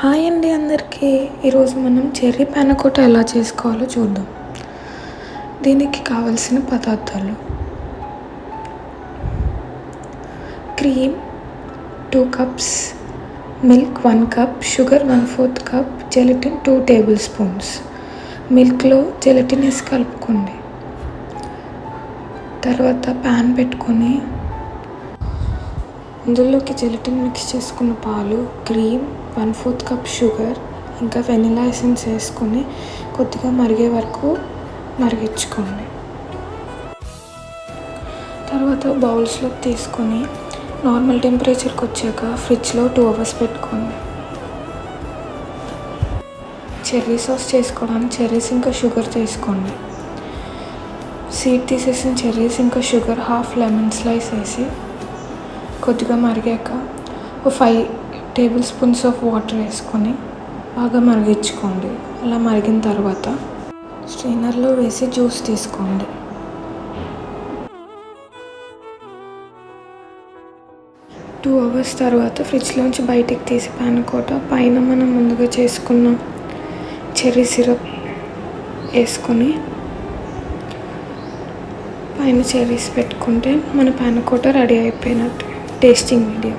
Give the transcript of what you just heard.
Hi అండి అందరికీ. ఈరోజు మనం చెర్రీ పానకోటా ఎలా చేసుకోవాలో చూద్దాం. దీనికి కావలసిన పదార్థాలు: cream 2 cups, milk 1 cup, sugar 1/4 cup, gelatin 2 tablespoons. మిల్క్లో జెలటిన్ వేసి కలుపుకోండి. తర్వాత ప్యాన్ పెట్టుకొని అందులోకి జెలటిన్ మిక్స్ చేసుకున్న పాలు, క్రీమ్, 1/4 కప్ షుగర్, ఇంకా వెనిలా ఎసెన్స్ వేసుకొని కొద్దిగా మరిగే వరకు మరిగించుకోండి. తర్వాత బౌల్స్లోకి తీసుకొని నార్మల్ టెంపరేచర్కి వచ్చాక ఫ్రిడ్జ్లో 2 అవర్స్ పెట్టుకోండి. చెర్రీ సాస్ చేసుకోవడానికి చెర్రీస్ ఇంకా షుగర్ తీసుకోండి. సీడ్ తీసేసిన చెర్రీస్ ఇంకా షుగర్ 1/2 లెమన్ స్లైస్ వేసి కొద్దిగా మరిగాక 5 టేబుల్ స్పూన్స్ ఆఫ్ వాటర్ వేసుకొని బాగా మరిగించుకోండి. అలా మరిగిన తర్వాత స్ట్రైనర్లో వేసి జ్యూస్ తీసుకోండి. టూ అవర్స్ తర్వాత ఫ్రిడ్జ్లోంచి బయటికి తీసి పానకోటా పైన మనం ముందుగా చేసుకున్న చెర్రీ సిరప్ వేసుకొని పైన చెర్రీస్ పెట్టుకుంటే మన పానకోటా రెడీ అయిపోయినట్టు. Tasting video.